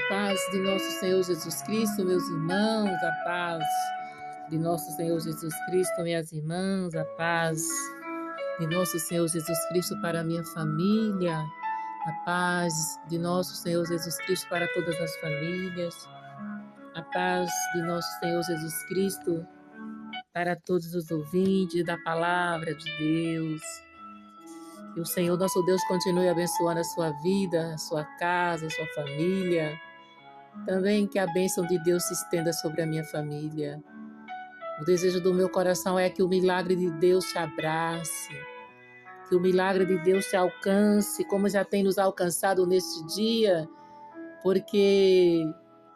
paz de nosso Senhor Jesus Cristo, meus irmãos, a paz de nosso Senhor Jesus Cristo, minhas irmãs, a paz de nosso Senhor Jesus Cristo para a minha família, a paz de nosso Senhor Jesus Cristo para todas as famílias, a paz de nosso Senhor Jesus Cristo para todos os ouvintes da palavra de Deus. Que o Senhor, nosso Deus, continue abençoando a sua vida, a sua casa, a sua família. Também que a bênção de Deus se estenda sobre a minha família. O desejo do meu coração é que o milagre de Deus te abrace, que o milagre de Deus te alcance, como já tem nos alcançado neste dia, porque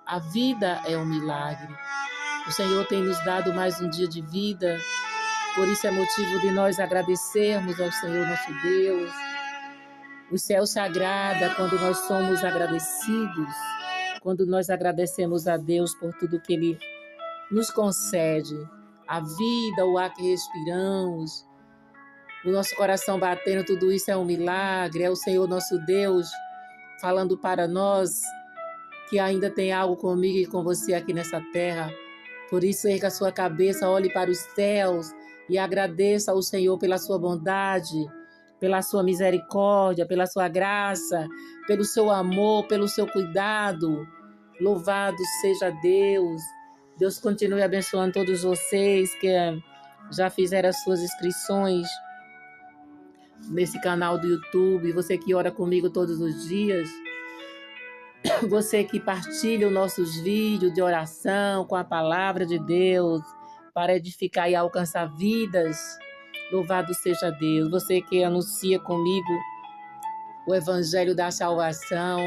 a vida é um milagre. O Senhor tem nos dado mais um dia de vida, por isso é motivo de nós agradecermos ao Senhor nosso Deus. O céu se agrada quando nós somos agradecidos, quando nós agradecemos a Deus por tudo que Ele nos concede, a vida, o ar que respiramos, o nosso coração batendo, tudo isso é um milagre, é o Senhor nosso Deus falando para nós que ainda tem algo comigo e com você aqui nessa terra. Por isso, erga a sua cabeça, olhe para os céus e agradeça ao Senhor pela sua bondade, pela sua misericórdia, pela sua graça, pelo seu amor, pelo seu cuidado. Louvado seja Deus. Deus continue abençoando todos vocês que já fizeram as suas inscrições nesse canal do YouTube, você que ora comigo todos os dias, você que partilha os nossos vídeos de oração com a palavra de Deus para edificar e alcançar vidas. Louvado seja Deus. Você que anuncia comigo o Evangelho da salvação,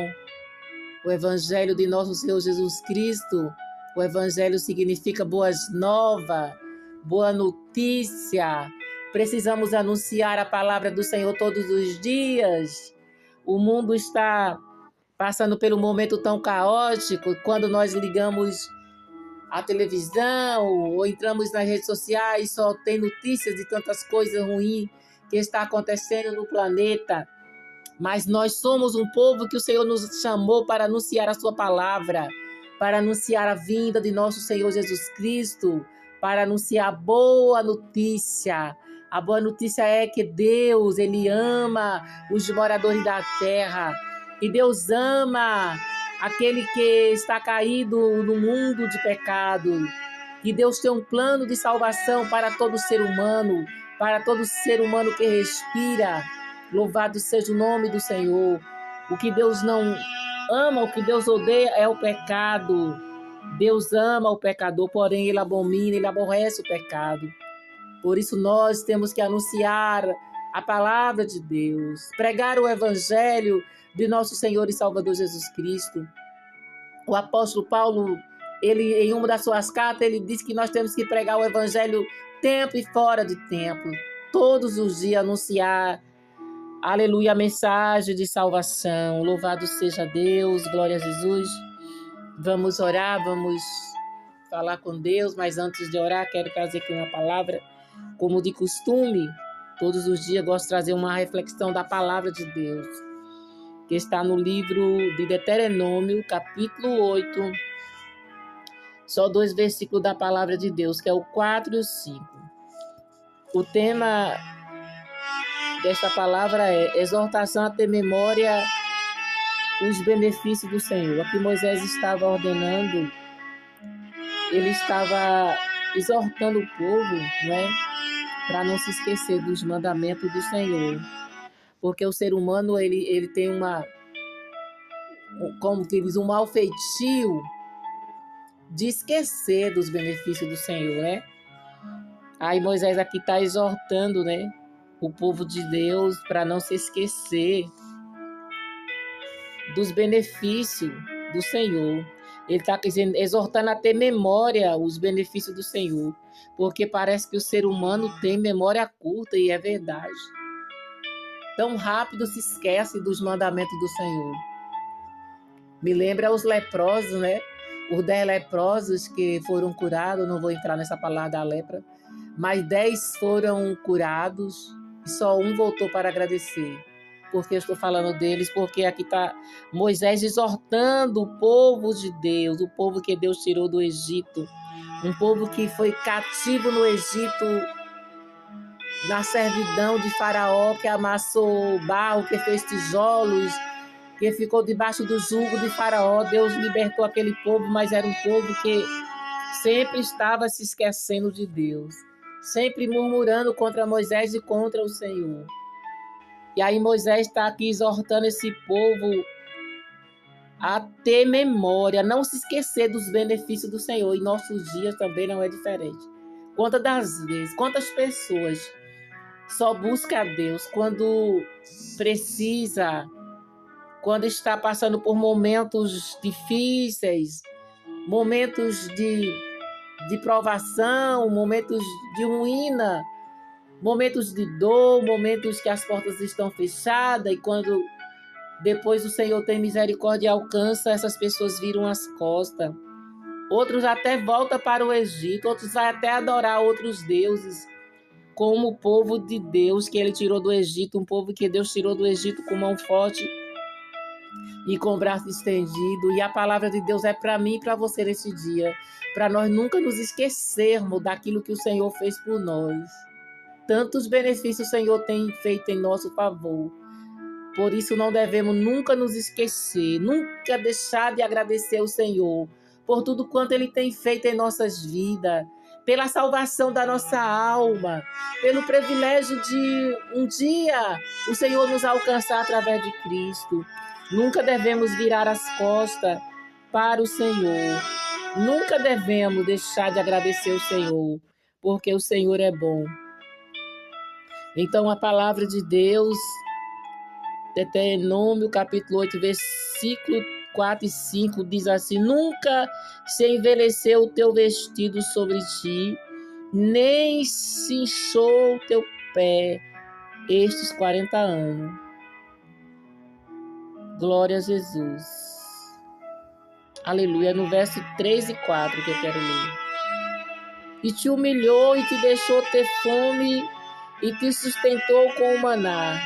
o Evangelho de nosso Senhor Jesus Cristo. O Evangelho significa boas novas, boa notícia. Precisamos anunciar a palavra do Senhor todos os dias. O mundo está passando por um momento tão caótico. Quando nós ligamos a televisão ou entramos nas redes sociais, só tem notícias de tantas coisas ruins que está acontecendo no planeta. Mas nós somos um povo que o Senhor nos chamou para anunciar a sua palavra, para anunciar a vinda de nosso Senhor Jesus Cristo, para anunciar a boa notícia. A boa notícia é que Deus, Ele ama os moradores da terra. E Deus ama aquele que está caído no mundo de pecado. E Deus tem um plano de salvação para todo ser humano, para todo ser humano que respira. Louvado seja o nome do Senhor. O que Deus não ama, o que Deus odeia é o pecado. Deus ama o pecador, porém Ele abomina, Ele aborrece o pecado. Por isso nós temos que anunciar a palavra de Deus, pregar o Evangelho de nosso Senhor e Salvador Jesus Cristo. O apóstolo Paulo, ele em uma das suas cartas, ele disse que nós temos que pregar o Evangelho tempo e fora de tempo, todos os dias anunciar, aleluia, a mensagem de salvação. Louvado seja Deus, glória a Jesus. Vamos orar, vamos falar com Deus, mas antes de orar, quero trazer aqui uma palavra, como de costume, todos os dias gosto de trazer uma reflexão da palavra de Deus, que está no livro de Deuteronômio, capítulo 8, só 2 versículos da palavra de Deus, que é o 4 e o 5. O tema desta palavra é exortação a ter memória os benefícios do Senhor. Aqui Moisés estava ordenando, ele estava exortando o povo, né, para não se esquecer dos mandamentos do Senhor. Porque o ser humano, ele tem como que diz, um mau feitio de esquecer dos benefícios do Senhor, né? Aí Moisés aqui está exortando, né, o povo de Deus para não se esquecer dos benefícios do Senhor. Ele está exortando a ter memória os benefícios do Senhor, porque parece que o ser humano tem memória curta, e é verdade. Tão rápido se esquece dos mandamentos do Senhor. Me lembra os leprosos, né? Os 10 leprosos que foram curados, não vou entrar nessa palavra da lepra, mas 10 foram curados e só um voltou para agradecer. Por que eu estou falando deles? Porque aqui está Moisés exortando o povo de Deus, o povo que Deus tirou do Egito, um povo que foi cativo no Egito, na servidão de Faraó, que amassou barro, que fez tijolos, que ficou debaixo do jugo de Faraó. Deus libertou aquele povo, mas era um povo que sempre estava se esquecendo de Deus, sempre murmurando contra Moisés e contra o Senhor. E aí Moisés está aqui exortando esse povo a ter memória, não se esquecer dos benefícios do Senhor. Em nossos dias também não é diferente. Quantas das vezes, quantas pessoas só buscam a Deus quando precisa, quando está passando por momentos difíceis, momentos de provação, momentos de ruína, momentos de dor, momentos que as portas estão fechadas, e quando depois o Senhor tem misericórdia e alcança, essas pessoas viram as costas. Outros até voltam para o Egito, outros vão até adorar outros deuses, como o povo de Deus que ele tirou do Egito, um povo que Deus tirou do Egito com mão forte e com o braço estendido. E a palavra de Deus é para mim e para você nesse dia, para nós nunca nos esquecermos daquilo que o Senhor fez por nós. Tantos benefícios o Senhor tem feito em nosso favor. Por isso não devemos nunca nos esquecer, nunca deixar de agradecer ao Senhor por tudo quanto Ele tem feito em nossas vidas, pela salvação da nossa alma, pelo privilégio de um dia o Senhor nos alcançar através de Cristo. Nunca devemos virar as costas para o Senhor. Nunca devemos deixar de agradecer ao Senhor, porque o Senhor é bom. Então a palavra de Deus, Deuteronômio capítulo 8, versículo 4 e 5, diz assim: nunca se envelheceu o teu vestido sobre ti, nem se inchou o teu pé estes 40 anos. Glória a Jesus. Aleluia. No verso 3 e 4 que eu quero ler. E te humilhou e te deixou ter fome e te sustentou com o maná,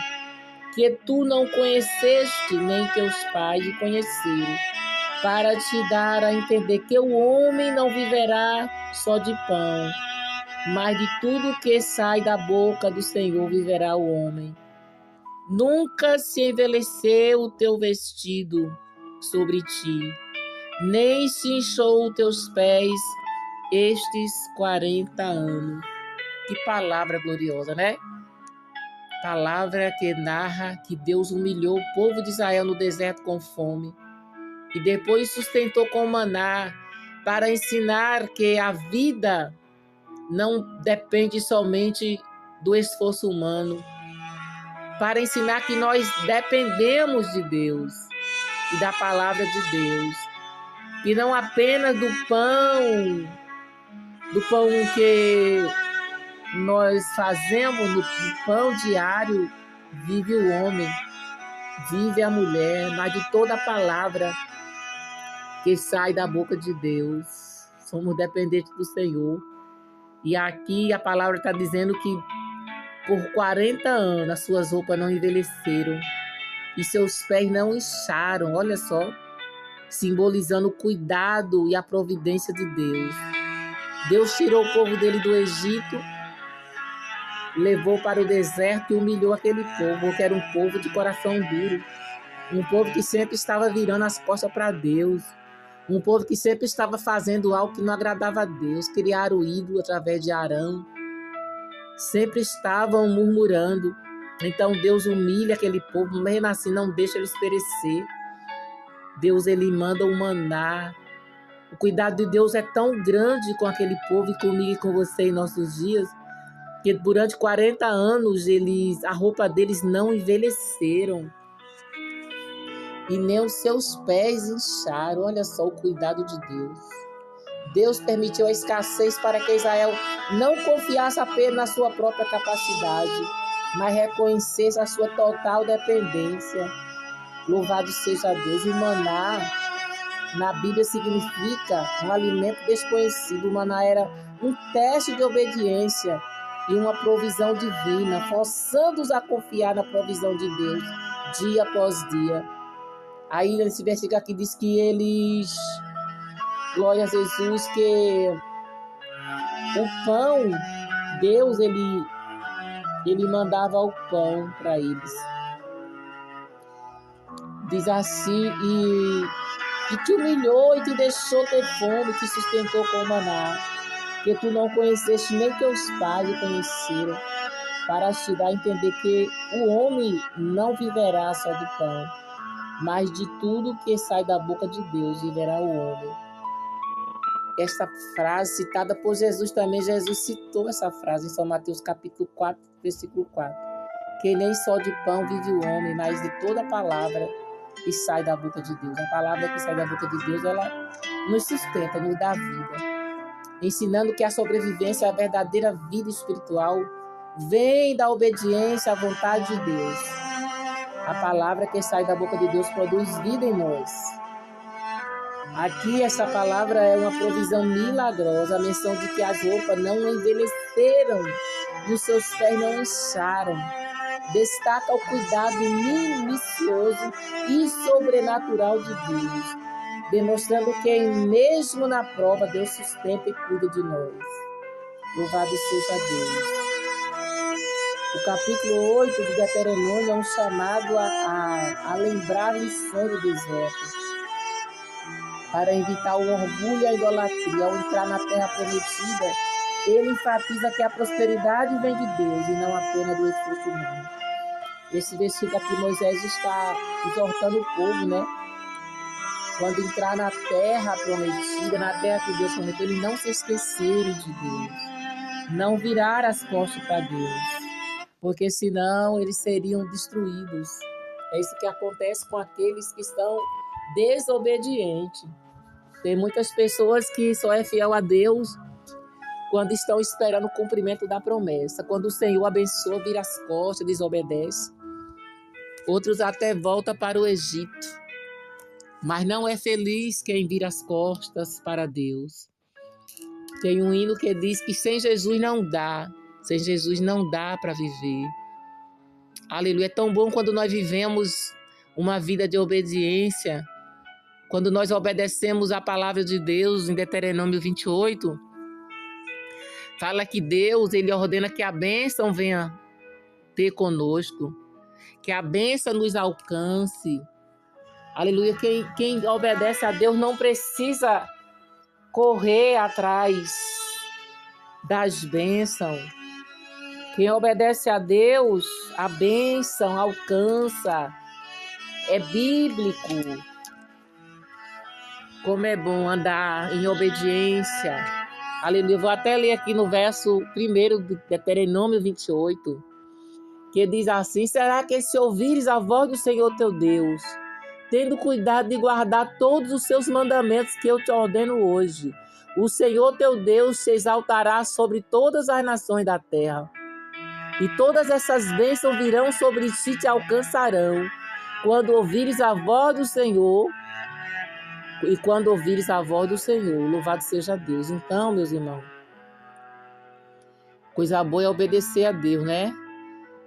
que tu não conheceste, nem teus pais o conheceram, para te dar a entender que o homem não viverá só de pão, mas de tudo que sai da boca do Senhor viverá o homem. Nunca se envelheceu o teu vestido sobre ti, nem se inchou os teus pés estes 40 anos. Que palavra gloriosa, né? Palavra que narra que Deus humilhou o povo de Israel no deserto com fome e depois sustentou com maná, para ensinar que a vida não depende somente do esforço humano, para ensinar que nós dependemos de Deus e da palavra de Deus, e não apenas do pão que nós fazemos, no pão diário vive o homem, vive a mulher, mas de toda a palavra que sai da boca de Deus. Somos dependentes do Senhor. E aqui a palavra está dizendo que por 40 anos as suas roupas não envelheceram e seus pés não incharam. Olha só, simbolizando o cuidado e a providência de Deus. Deus tirou o povo dele do Egito, levou para o deserto e humilhou aquele povo, que era um povo de coração duro, um povo que sempre estava virando as costas para Deus, um povo que sempre estava fazendo algo que não agradava a Deus, criaram o ídolo através de Arão, sempre estavam murmurando. Então Deus humilha aquele povo, mesmo assim não deixa eles perecer. Deus, ele manda o maná. O cuidado de Deus é tão grande com aquele povo e comigo e com você em nossos dias, que durante 40 anos a roupa deles não envelheceram e nem os seus pés incharam. Olha só o cuidado de Deus. Deus permitiu a escassez para que Israel não confiasse apenas na sua própria capacidade, mas reconhecesse a sua total dependência. Louvado seja Deus. O maná na Bíblia significa um alimento desconhecido. O maná era um teste de obediência e uma provisão divina, forçando-os a confiar na provisão de Deus dia após dia. Aí nesse versículo aqui diz que eles, glória a Jesus, que o pão, Deus, ele mandava o pão para eles. Diz assim, e te humilhou e te deixou ter fome, te sustentou com o maná, que tu não conheceste nem teus pais o conheceram, para te dar a entender que o homem não viverá só do pão, mas de tudo que sai da boca de Deus viverá o homem. Esta frase citada por Jesus também, Jesus citou essa frase em São Mateus capítulo 4, versículo 4. Que nem só de pão vive o homem, mas de toda a palavra que sai da boca de Deus. A palavra que sai da boca de Deus, ela nos sustenta, nos dá vida. Ensinando que a sobrevivência, a verdadeira vida espiritual, vem da obediência à vontade de Deus. A palavra que sai da boca de Deus produz vida em nós. Aqui essa palavra é uma provisão milagrosa, a menção de que as roupas não envelheceram e os seus pés não incharam. Destaca o cuidado minucioso e sobrenatural de Deus, demonstrando que mesmo na prova Deus sustenta e cuida de nós. Louvado seja Deus. O capítulo 8 de Deuteronômio é um chamado a lembrar lições do deserto, para evitar o orgulho e a idolatria. Ao entrar na terra prometida, ele enfatiza que a prosperidade vem de Deus e não apenas do esforço humano. Esse versículo aqui, Moisés está exortando o povo, né? Quando entrar na terra prometida, na terra que Deus prometeu, eles não se esquecerem de Deus, não virar as costas para Deus, porque senão eles seriam destruídos. É isso que acontece com aqueles que estão desobedientes. Tem muitas pessoas que só é fiel a Deus quando estão esperando o cumprimento da promessa. Quando o Senhor abençoa, vira as costas, desobedece. Outros até voltam para o Egito. Mas não é feliz quem vira as costas para Deus. Tem um hino que diz que sem Jesus não dá. Sem Jesus não dá para viver. Aleluia. É tão bom quando nós vivemos uma vida de obediência. Quando nós obedecemos a palavra de Deus em Deuteronômio 28. Fala que Deus, ele ordena que a bênção venha ter conosco. Que a bênção nos alcance. Aleluia. Quem obedece a Deus não precisa correr atrás das bênçãos. Quem obedece a Deus, a bênção alcança. É bíblico. Como é bom andar em obediência. Aleluia. Eu vou até ler aqui no verso 1 de Deuteronômio 28. Que diz assim: será que se ouvires a voz do Senhor teu Deus, tendo cuidado de guardar todos os seus mandamentos que eu te ordeno hoje, o Senhor teu Deus te exaltará sobre todas as nações da terra. E todas essas bênçãos virão sobre ti e te alcançarão, quando ouvires a voz do Senhor. E quando ouvires a voz do Senhor, louvado seja Deus. Então, meus irmãos, coisa boa é obedecer a Deus, né?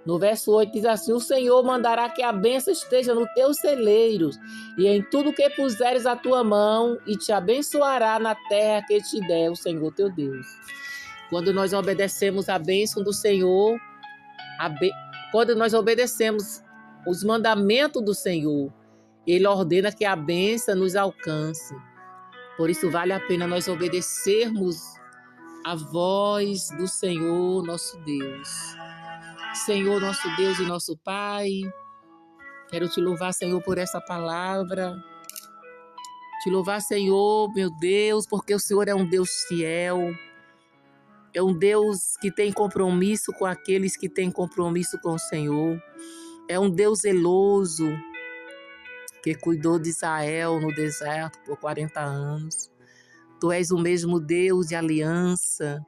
No verso 8 diz assim: o Senhor mandará que a bênção esteja nos teus celeiros e em tudo que puseres a tua mão, e te abençoará na terra que te der o Senhor teu Deus. Quando nós obedecemos a bênção do Senhor, quando nós obedecemos os mandamentos do Senhor, Ele ordena que a bênção nos alcance. Por isso vale a pena nós obedecermos a voz do Senhor nosso Deus. Senhor, nosso Deus e nosso Pai, quero te louvar, Senhor, por essa palavra. Te louvar, Senhor, meu Deus, porque o Senhor é um Deus fiel. É um Deus que tem compromisso com aqueles que têm compromisso com o Senhor. É um Deus zeloso, que cuidou de Israel no deserto por 40 anos. Tu és o mesmo Deus de aliança.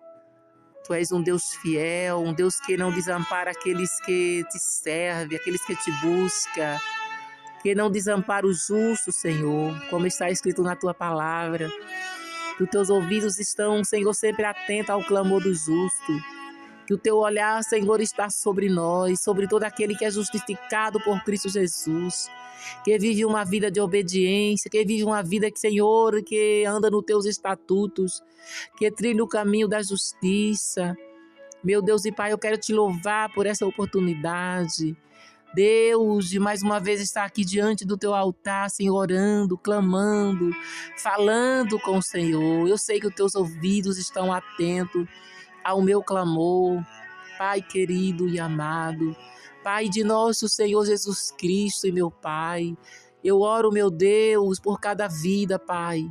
Tu és um Deus fiel, um Deus que não desampara aqueles que te servem, aqueles que te buscam, que não desampara o justo, Senhor, como está escrito na tua palavra. Que os teus ouvidos estão, Senhor, sempre atentos ao clamor do justo. Que o teu olhar, Senhor, está sobre nós, sobre todo aquele que é justificado por Cristo Jesus, que vive uma vida de obediência, que vive uma vida, Senhor, que anda nos teus estatutos, que trilha o caminho da justiça. Meu Deus e Pai, eu quero te louvar por essa oportunidade. Deus, de mais uma vez estar aqui diante do teu altar, Senhor, orando, clamando, falando com o Senhor. Eu sei que os teus ouvidos estão atentos ao meu clamor, Pai querido e amado, Pai de nosso Senhor Jesus Cristo e meu Pai. Eu oro, meu Deus, por cada vida, Pai.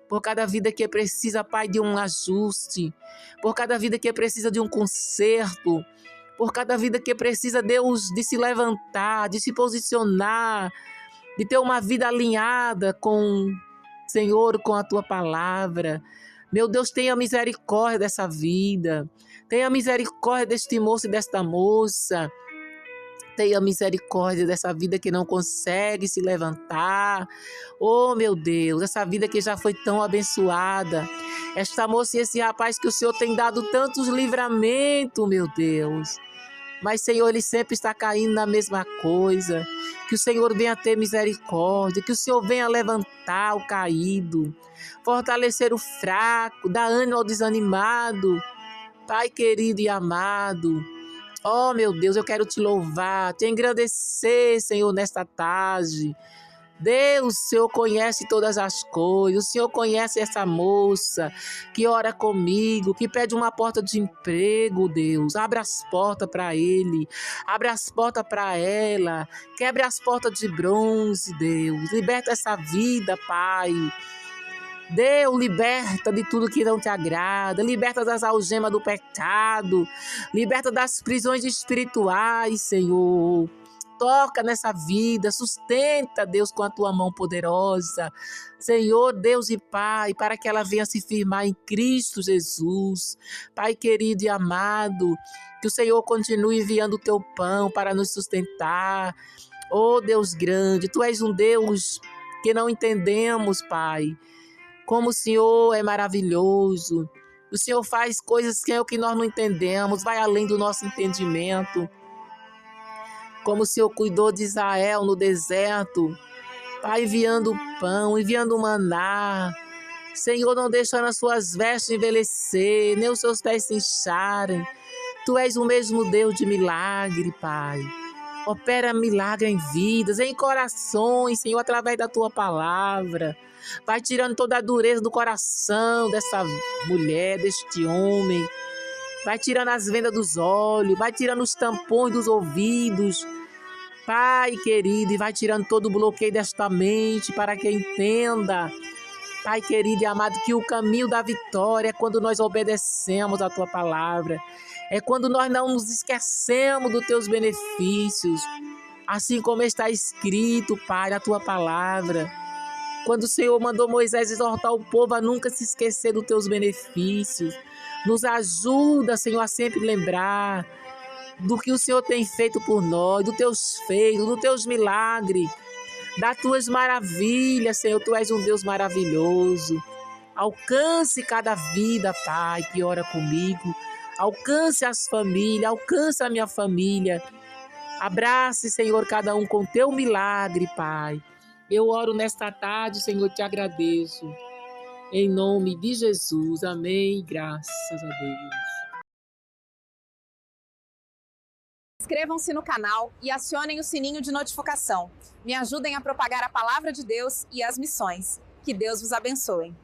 Por cada vida que precisa, Pai, de um ajuste. Por cada vida que precisa de um conserto. Por cada vida que precisa, Deus, de se levantar, de se posicionar, de ter uma vida alinhada com, Senhor, com a Tua palavra. Meu Deus, tenha misericórdia dessa vida. Tenha misericórdia deste moço e desta moça. Tenha misericórdia dessa vida que não consegue se levantar. Oh, meu Deus, essa vida que já foi tão abençoada. Esta moça e esse rapaz que o Senhor tem dado tantos livramentos, meu Deus. Mas, Senhor, ele sempre está caindo na mesma coisa. Que o Senhor venha ter misericórdia, que o Senhor venha levantar o caído, fortalecer o fraco, dar ânimo ao desanimado. Pai querido e amado, oh, meu Deus, eu quero te louvar, te engrandecer, Senhor, nesta tarde. Deus, o Senhor conhece todas as coisas, o Senhor conhece essa moça que ora comigo, que pede uma porta de emprego, Deus. Abra as portas para ele, abra as portas para ela, quebre as portas de bronze, Deus. Liberta essa vida, Pai. Deus, liberta de tudo que não te agrada, liberta das algemas do pecado, liberta das prisões espirituais, Senhor. Toca nessa vida, sustenta, Deus, com a tua mão poderosa. Senhor, Deus e Pai, para que ela venha se firmar em Cristo Jesus. Pai querido e amado, que o Senhor continue enviando o teu pão para nos sustentar. Oh, Deus grande, tu és um Deus que não entendemos, Pai. Como o Senhor é maravilhoso. O Senhor faz coisas que é o que nós não entendemos, vai além do nosso entendimento. Como o Senhor cuidou de Israel no deserto, Pai, enviando pão, enviando maná. Senhor, não deixando as suas vestes envelhecer, nem os seus pés se incharem. Tu és o mesmo Deus de milagre, Pai. Opera milagre em vidas, em corações, Senhor, através da tua palavra. Vai tirando toda a dureza do coração dessa mulher, deste homem. Vai tirando as vendas dos olhos, vai tirando os tampões dos ouvidos. Pai querido, e vai tirando todo o bloqueio desta mente para que entenda, Pai querido e amado, que o caminho da vitória é quando nós obedecemos a tua palavra. É quando nós não nos esquecemos dos teus benefícios. Assim como está escrito, Pai, na tua palavra. Quando o Senhor mandou Moisés exortar o povo a nunca se esquecer dos teus benefícios. Nos ajuda, Senhor, a sempre lembrar do que o Senhor tem feito por nós, dos teus feitos, dos teus milagres, das tuas maravilhas, Senhor. Tu és um Deus maravilhoso. Alcance cada vida, Pai, que ora comigo. Alcance as famílias, alcance a minha família. Abrace, Senhor, cada um com teu milagre, Pai. Eu oro nesta tarde, Senhor, te agradeço. Em nome de Jesus. Amém. Graças a Deus. Inscrevam-se no canal e acionem o sininho de notificação. Me ajudem a propagar a palavra de Deus e as missões. Que Deus vos abençoe.